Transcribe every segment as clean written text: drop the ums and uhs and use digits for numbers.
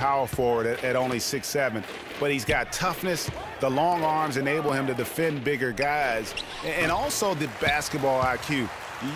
power forward at only 6'7", but he's got toughness. The long arms enable him to defend bigger guys, and also the basketball IQ.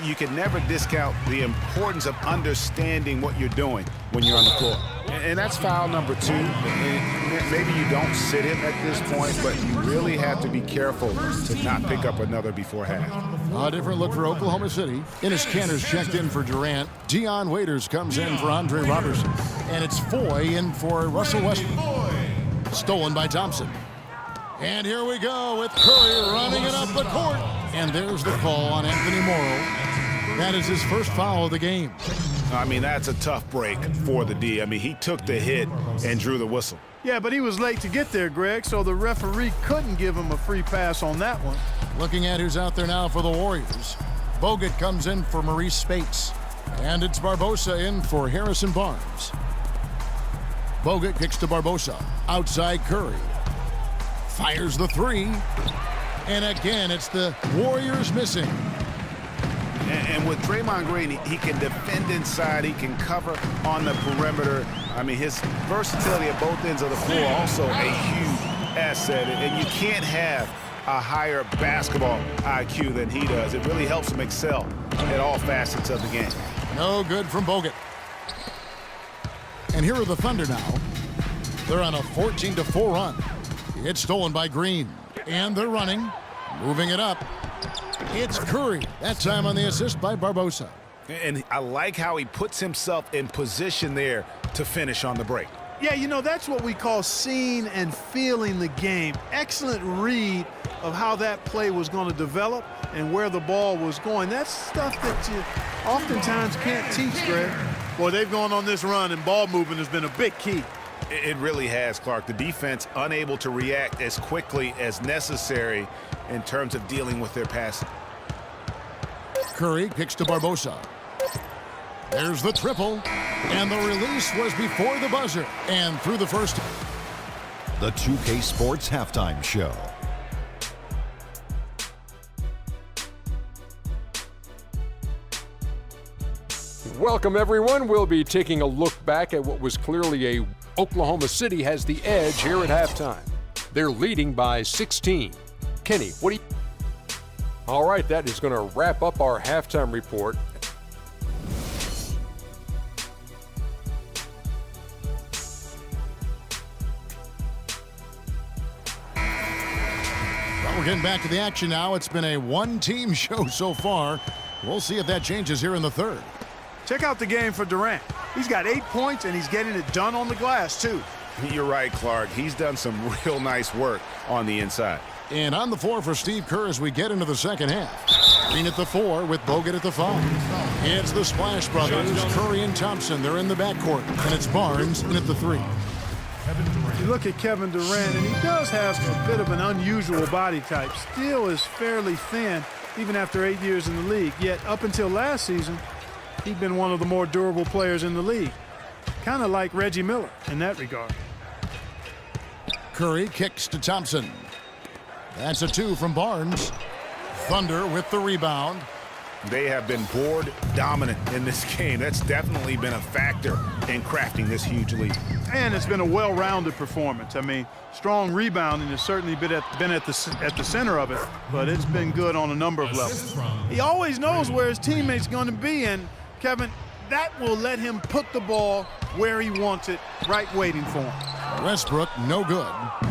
You can never discount the importance of understanding what you're doing when you're on the floor. And that's foul number 2. Maybe you don't sit him at this point, but you really have to be careful to not pick up another before half. A different look for Oklahoma City. Enes Kanter's checked in for Durant. Dion Waiters comes in for Andre Robertson. And it's Foy in for Russell Westbrook. Stolen by Thompson. And here we go with Curry running it up the court. And there's the call on Anthony Morrow. That is his first foul of the game. I mean, that's a tough break for the D. I mean, he took the hit and drew the whistle. Yeah, but he was late to get there, Greg, so the referee couldn't give him a free pass on that one. Looking at who's out there now for the Warriors. Bogut comes in for Maurice Spates. And it's Barbosa in for Harrison Barnes. Bogut kicks to Barbosa. Outside Curry. Fires the 3. And again, it's the Warriors missing. And with Draymond Green, he can defend inside. He can cover on the perimeter. I mean, his versatility at both ends of the floor also a huge asset. And you can't have a higher basketball IQ than he does. It really helps him excel at all facets of the game. No good from Bogut. And here are the Thunder now. They're on a 14-4 run. It's stolen by Green. And they're running. Moving it up. It's Curry. That time on the assist by Barbosa. And I like how he puts himself in position there to finish on the break. Yeah, you know, that's what we call seeing and feeling the game. Excellent read of how that play was going to develop and where the ball was going. That's stuff that you oftentimes can't teach, Greg. Boy, they've gone on this run, and ball movement has been a big key. It really has, Clark. The defense unable to react as quickly as necessary in terms of dealing with their passing. Curry kicks to Barbosa. There's the triple. And the release was before the buzzer and through the first. The 2K Sports Halftime Show. Welcome, everyone. We'll be taking a look back at what was clearly a Oklahoma City has the edge here at halftime. They're leading by 16. Kenny, what do you... All right, that is going to wrap up our halftime report. Well, we're getting back to the action now. It's been a one-team show so far. We'll see if that changes here in the third. Check out the game for Durant. He's got 8 points, and he's getting it done on the glass, too. You're right, Clark. He's done some real nice work on the inside. And on the floor for Steve Kerr as we get into the second half. Green at the 4 with Bogut at the 5. It's the Splash Brothers, Curry and Thompson. They're in the backcourt. And it's Barnes in at the 3. You look at Kevin Durant, and he does have a bit of an unusual body type. Still is fairly thin, even after 8 years in the league. Yet up until last season, he'd been one of the more durable players in the league. Kind of like Reggie Miller in that regard. Curry kicks to Thompson. That's a 2 from Barnes. Thunder with the rebound. They have been board dominant in this game. That's definitely been a factor in crafting this huge lead. And it's been a well-rounded performance. I mean, strong rebounding has certainly been at the center of it, but it's been good on a number of levels. He always knows where his teammate's going to be, and Kevin, that will let him put the ball where he wants it, right waiting for him. Westbrook, no good.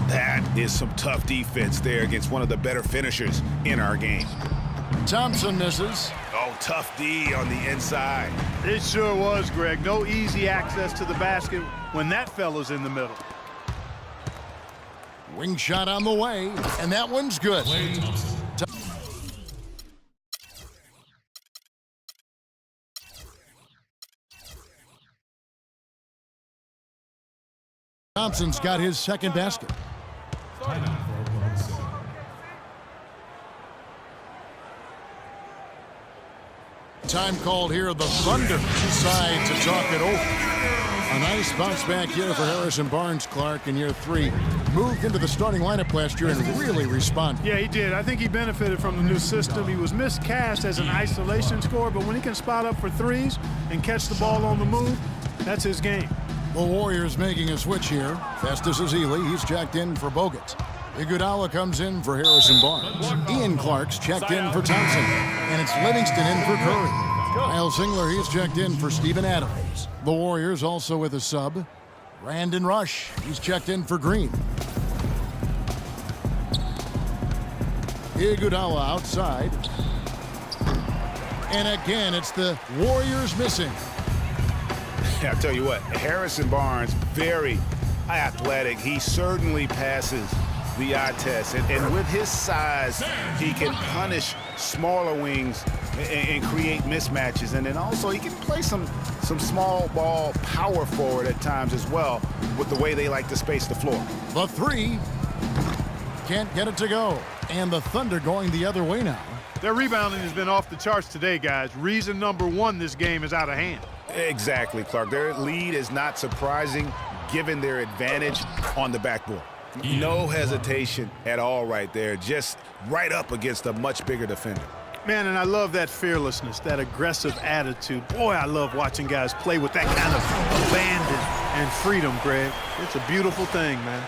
That is some tough defense there against one of the better finishers in our game. Thompson misses. Oh, tough D on the inside. It sure was, Greg. No easy access to the basket when that fella's in the middle. Wing shot on the way, and that one's good. Thompson's got his second basket. Time called here. The Thunder decide to talk it over. A nice bounce back here for Harrison Barnes, Clark, in year 3. Moved into the starting lineup last year and really responded. Yeah, he did. I think he benefited from the new system. He was miscast as an isolation scorer, but when he can spot up for threes and catch the ball on the move, that's his game. The Warriors making a switch here. Festus Ezeli, he's checked in for Bogut. Iguodala comes in for Harrison Barnes. Ian Clark's checked in for Thompson. And it's Livingston in for Curry. Kyle Singler, he's checked in for Steven Adams. The Warriors also with a sub. Brandon Rush, he's checked in for Green. Iguodala outside. And again, it's the Warriors missing. I'll tell you what, Harrison Barnes, very athletic. He certainly passes the eye test. And with his size, he can punish smaller wings and create mismatches. And then also he can play some small ball power forward at times as well with the way they like to space the floor. The three. Can't get it to go. And the Thunder going the other way now. Their rebounding has been off the charts today, guys. Reason number one, this game is out of hand. Exactly, Clark. Their lead is not surprising given their advantage on the backboard. No hesitation at all right there. Just right up against a much bigger defender. Man, and I love that fearlessness, that aggressive attitude. Boy, I love watching guys play with that kind of abandon and freedom, Greg. It's a beautiful thing, man.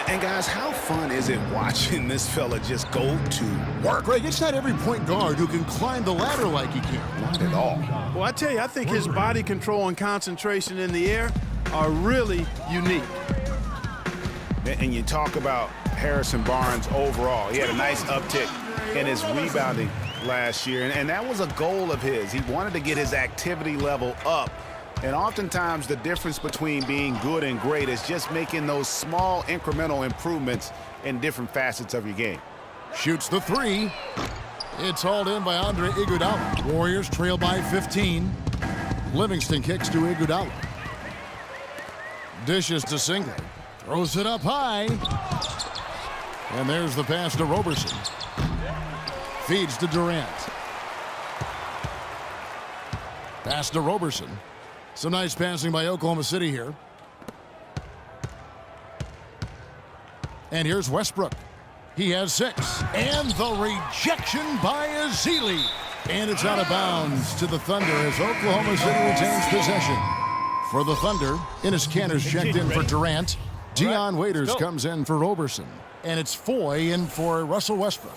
And guys, how fun is it watching this fella just go to work? Greg, it's not every point guard who can climb the ladder like he can. Not at all. Well, I tell you, I think his body control and concentration in the air are really unique. And you talk about Harrison Barnes overall. He had a nice uptick in his rebounding last year, and that was a goal of his. He wanted to get his activity level up. And oftentimes the difference between being good and great is just making those small incremental improvements in different facets of your game. Shoots the three. It's hauled in by Andre Iguodala. Warriors trail by 15. Livingston kicks to Iguodala. Dishes to Singler. Throws it up high. And there's the pass to Roberson. Feeds to Durant. Pass to Roberson. Some nice passing by Oklahoma City here. And here's Westbrook. He has 6. And the rejection by Ezeli. And it's out of bounds to the Thunder as Oklahoma City retains possession. For the Thunder, Enes Kanter's checked in for Durant. Dion Waiters comes in for Roberson. And it's Foy in for Russell Westbrook.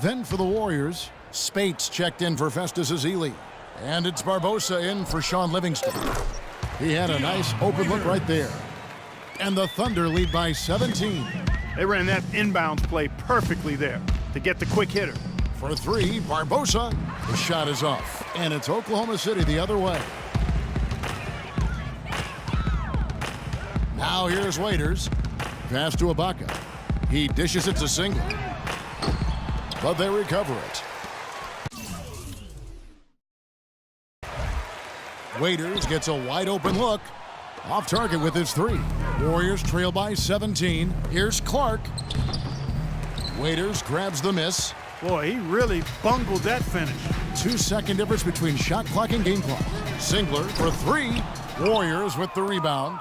Then for the Warriors, Spates checked in for Festus Ezeli. And it's Barbosa in for Sean Livingston. He had a nice open look right there. And the Thunder lead by 17. They ran that inbounds play perfectly there to get the quick hitter. For 3, Barbosa. The shot is off. And it's Oklahoma City the other way. Now here's Waiters. Pass to Ibaka. He dishes it to Singler. But they recover it. Waiters gets a wide open look. Off target with his 3. Warriors trail by 17. Here's Clark. Waiters grabs the miss. Boy, he really bungled that finish. 2-second difference between shot clock and game clock. Singler for 3. Warriors with the rebound.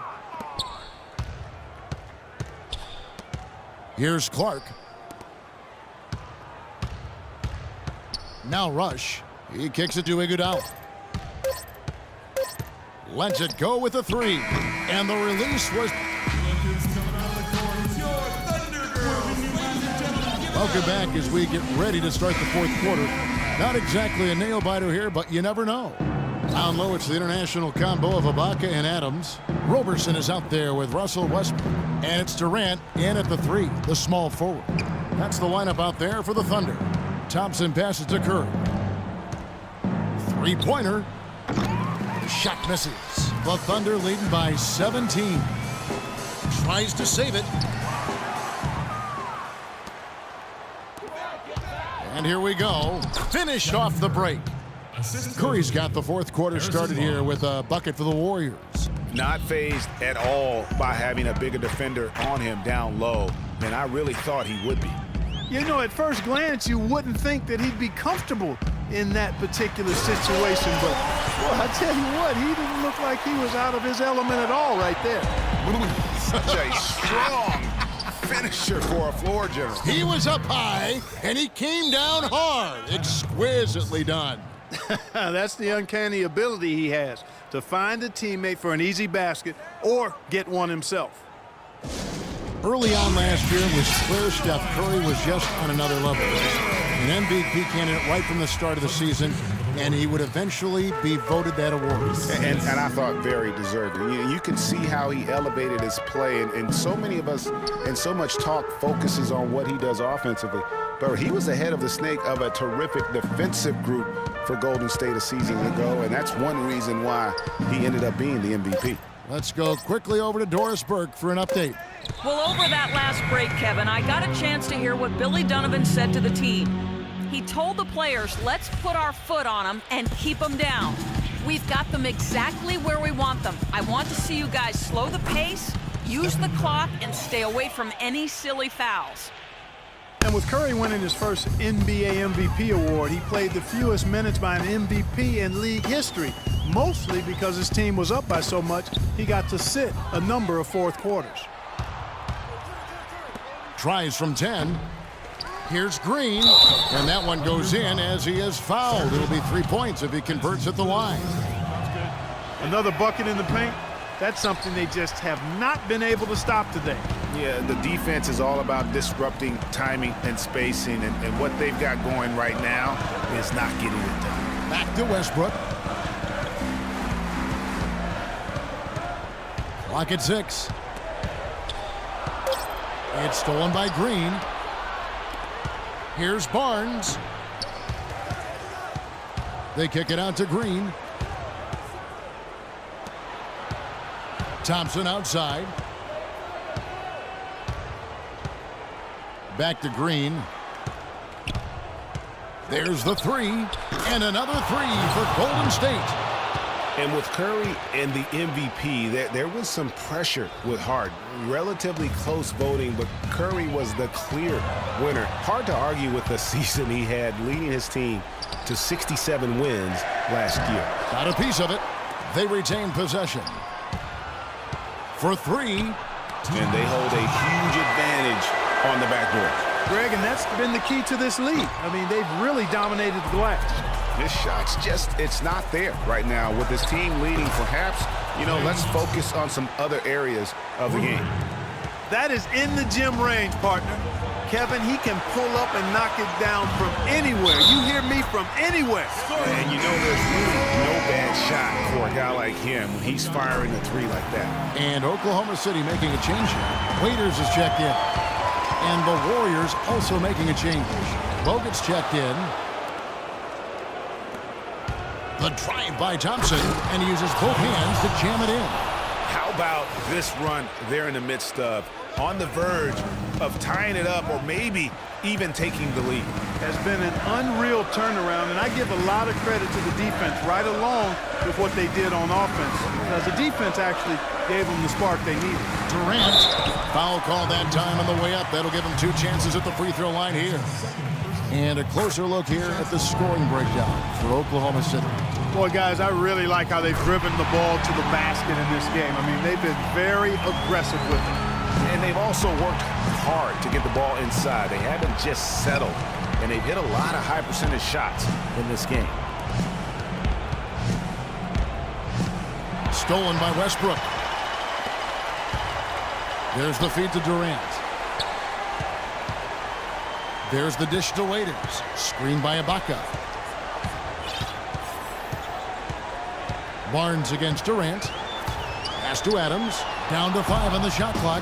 Here's Clark. Now Rush. He kicks it to Iguodala. Lets it go with a 3. And the release was... Welcome back as we get ready to start the fourth quarter. Not exactly a nail-biter here, but you never know. Down low, it's the international combo of Ibaka and Adams. Roberson is out there with Russell Westbrook. And it's Durant in at the 3, the small forward. That's the lineup out there for the Thunder. Thompson passes to Curry. Three-pointer. Shot misses. The Thunder leading by 17. Tries to save it. And here we go. Finish off the break. Curry's got the fourth quarter started here with a bucket for the Warriors. Not fazed at all by having a bigger defender on him down low than I really thought he would be. You know, at first glance, you wouldn't think that he'd be comfortable in that particular situation, but well, I tell you what, he didn't look like he was out of his element at all right there. Such a strong finisher for a floor general. He was up high, and he came down hard. Exquisitely done. That's the uncanny ability he has to find a teammate for an easy basket or get one himself. Early on last year, it was clear Steph Curry was just on another level. An MVP candidate right from the start of the season, and he would eventually be voted that award. And I thought very deserving. You can see how he elevated his play, and so many of us and so much talk focuses on what he does offensively. But he was ahead of the snake of a terrific defensive group for Golden State a season ago, and that's one reason why he ended up being the MVP. Let's go quickly over to Doris Burke for an update. Well, over that last break, Kevin, I got a chance to hear what Billy Donovan said to the team. He told the players, let's put our foot on them and keep them down. We've got them exactly where we want them. I want to see you guys slow the pace, use the clock, and stay away from any silly fouls. And with Curry winning his first NBA MVP award, he played the fewest minutes by an MVP in league history, mostly because his team was up by so much he got to sit a number of fourth quarters. Tries from 10. Here's Green, and that one goes in as he is fouled. It'll be 3 points if he converts at the line. Another bucket in the paint. That's something they just have not been able to stop today. Yeah, the defense is all about disrupting timing and spacing, and what they've got going right now is not getting it done. Back to Westbrook. Clock at 6. It's stolen by Green. Here's Barnes. They kick it out to Green. Thompson outside. Back to Green. There's the three. And another three for Golden State. And with Curry and the MVP, there was some pressure with Harden. Relatively close voting, but Curry was the clear winner. Hard to argue with the season he had, leading his team to 67 wins last year. Got a piece of it. They retain possession. For three. And they hold a huge advantage on the backboard. Greg, and that's been the key to this league. I mean, they've really dominated the glass. This shot's just, it's not there right now. With this team leading, perhaps, let's focus on some other areas of the game. That is in the gym range, partner. Kevin, he can pull up and knock it down from anywhere. You hear me, from anywhere. And there's really no bad shot for a guy like him when he's firing a three like that. And Oklahoma City making a change here. Waiters is checked in. And the Warriors also making a change. Bogut's checked in. The drive by Thompson, and he uses both hands to jam it in. How about this run they're in the midst of, on the verge of tying it up or maybe even taking the lead? Has been an unreal turnaround, and I give a lot of credit to the defense right along with what they did on offense, because the defense actually gave them the spark they needed. Durant, foul call that time on the way up. That'll give him 2 chances at the free throw line here. And a closer look here at the scoring breakdown for Oklahoma City. Boy, guys, I really like how they've driven the ball to the basket in this game. I mean, they've been very aggressive with it. And they've also worked hard to get the ball inside. They haven't just settled, and they've hit a lot of high percentage shots in this game. Stolen by Westbrook. There's the feed to Durant. There's the dish to Waiters. Screen by Ibaka. Barnes against Durant. Pass to Adams. Down to 5 on the shot clock.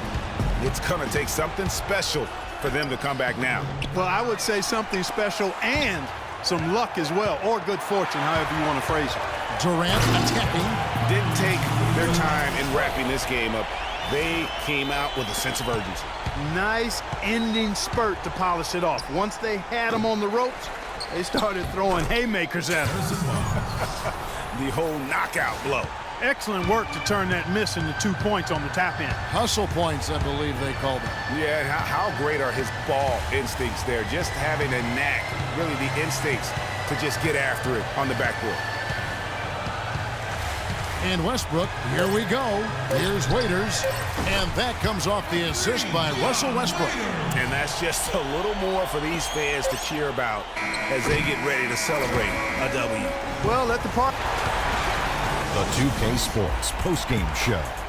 It's going to take something special for them to come back now. Well, I would say something special and some luck as well, or good fortune, however you want to phrase it. Durant attacking. Didn't take their time in wrapping this game up. They came out with a sense of urgency. Nice ending spurt to polish it off. Once they had them on the ropes, they started throwing haymakers at them. The whole knockout blow. Excellent work to turn that miss into 2 points on the tap in. Hustle points, I believe they called it. Yeah, how great are his ball instincts there? Just having a knack, really the instincts to just get after it on the backboard. And Westbrook, here we go. Here's Waiters. And that comes off the assist by Russell Westbrook. And that's just a little more for these fans to cheer about as they get ready to celebrate a W. Well, let the party. The 2K Sports postgame show.